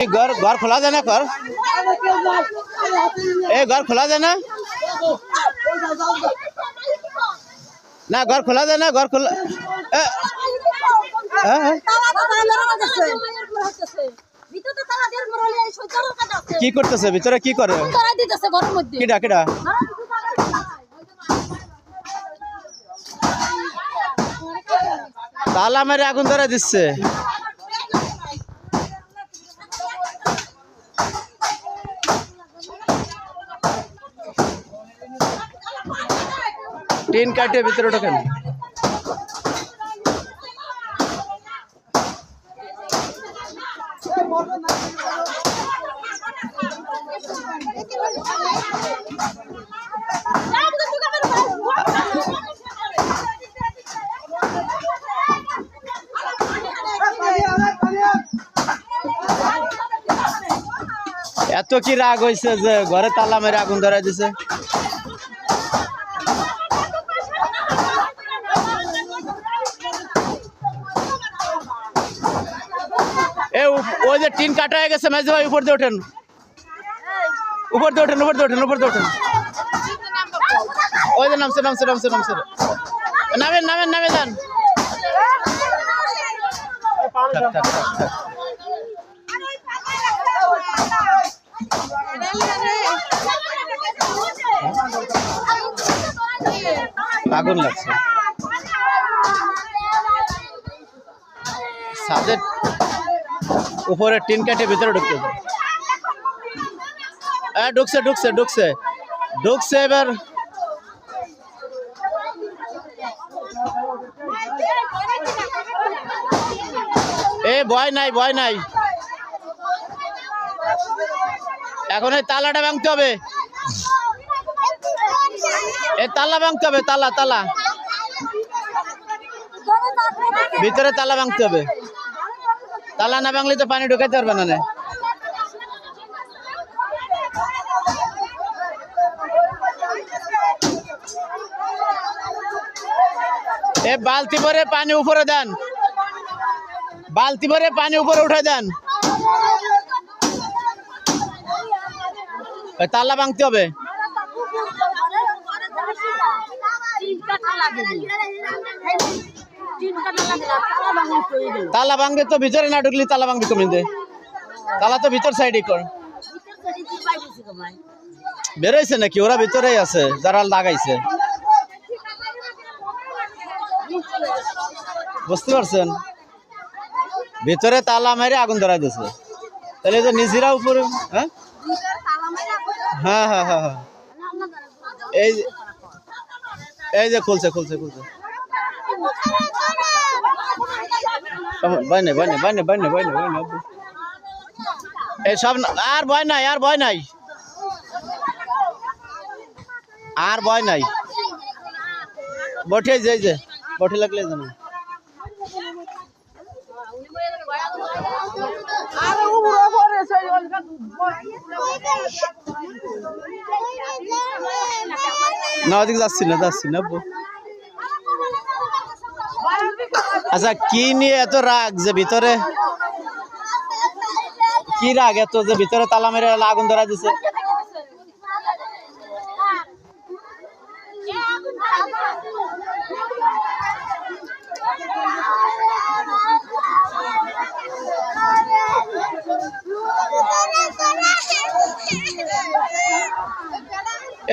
घर घर खोला देना घर घर खोला देना ना घर खोला देना घर खोला কি করতেছে ভিতরে কি করে কিডা কিডা তালা মেরে আগুন ধরে দিচ্ছে টিন কাটে ভিতরে ঢোকেন এত কি রাগ হয়েছে যে ঘরে তালা মেরে আগুন ধরাই দিছে ওই যে টিন কাটা হয়ে গেছে মেজে ভাই উপর দিয়ে ওঠেন উপর দিয়ে ওঠেন উপর দিয়ে ওঠেন উপর দিয়ে ওঠেন ওই যে নামছে নামছে নামছে নামছে নামেন নামেন নামে যান আগুন লাগছে ছাদের উপরে টিন কাটে ভিতরে ঢুকতে ঢুকছে ঢুকছে ঢুকছে ঢুকছে এবার ভয় নাই ভয় নাই এখন এই তালাটা ভাঙতে হবে এই তালা ভাঙতে হবে তালা তালা ভিতরে তালা ভাঙতে হবে তালা না ভাঙলে তো পানি ঢুকাইতে পারবে না বালতি ভরে পানি উপরে দেন বালতি ভরে পানি উপরে উঠে দেন তালা ভাঙতে হবে তালা ভাঙবে তো ভিতরে না ঢুকলি তালা ভাঙবি কমিতে তালা তো ভিতর সাইডে কর বেরোইছে নাকি ওরা ভিতরেই আছে যারা লাগাইছে বুঝতে পারছেন ভিতরে তালা মেরে আগুন ধরাই দিয়েছে তাহলে তো নিজেরা উপরে হ্যাঁ হ্যাঁ হ্যাঁ হ্যাঁ হ্যাঁ এই যে খুলছে খুলছে খুলছে বনে বনে বনে বনে বনে বনে এই সব আর ভয় নাই আর ভয় নাই আর ভয় নাই বটে যে যে বটে লাগলে জানো না ওদিকে যাচ্ছি না আচ্ছা কি নিয়ে এত রাগ যে ভিতরে কি রাগ এত যে ভিতরে তালা মেরে আগুন ধরা দিছে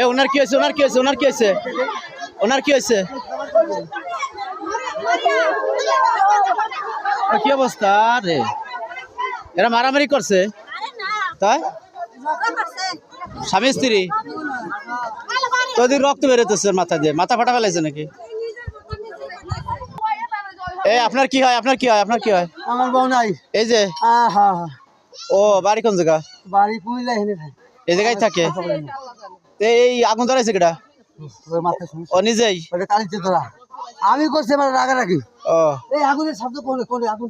ওনার কি হয়েছে ওনার কি হয়েছে ওনার কি হয়েছে ওনার কি হয়েছে কি অবস্থা রে এরা মারামারি করছে তাই স্বামী স্ত্রী তোদের রক্ত বেরোতেছে মাথা দিয়ে মাথা ফাটা ফেলাইছে নাকি আপনার কি হয় আপনার কি হয় আপনার কি হয় আমার বউ নাই এই যে ও বাড়ি কোন জায়গা বাড়ি কুমিল্লা এই জায়গায় থাকে এই আগুন ধরাইছে কেডা ও নিজেই আমি করছি আমার রাগারাগি ও এই আগুনের শব্দ কোনে কোনে আগুন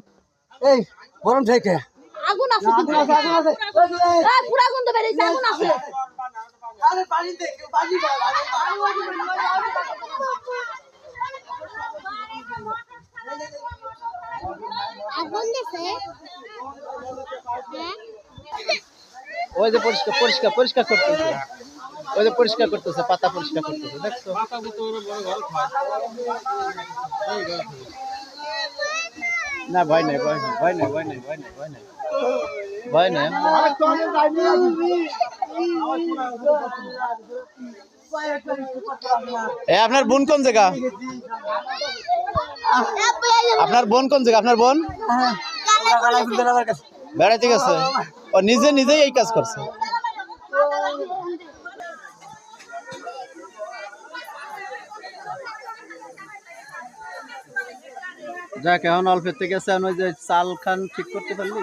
এই গরম থেকে আগুন আছে পুরো আগুন তো বেরিয়েছে আগুন আছে আরে পানি দে পানি আগুন দিছে হ্যাঁ ওই যে পরিষ্কার পরিষ্কার পরিষ্কার করতেছে, ওই যে পরিষ্কার করতেছে, পাতা পরিষ্কার করতেছে, দেখছো? না ভয় নাই, ভয় নাই, ভয় নাই, ভয় নাই, ভয় নাই, ভয় নাই, ভয় নাই। আপনার বোন কোন জায়গা? আপনার বোন কোন জায়গা? আপনার বোন বেড়াতে গেছে, ও নিজে নিজেই এই কাজ করছে। যাক, এখন অল্পের থেকে ওই যে চাল খান ঠিক করতে পারলি,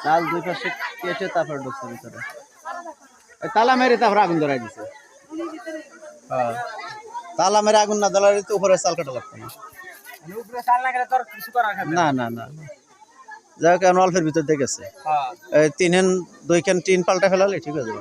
চাল দুই পাশে কেটে তারপর ঢুকছে ভিতরে, তালা মেরে তারপর আগুন ধরাই দিছে। হ্যাঁ, তালা মেরে আগুন না জ্বালালে তো উপরে চাল কাটা লাগতো না। না না না, যাই হোক এখন অল্পের ভিতর দিয়ে গেছে, এই 2 খান টিন পাল্টা ফেলালে ঠিক আছে।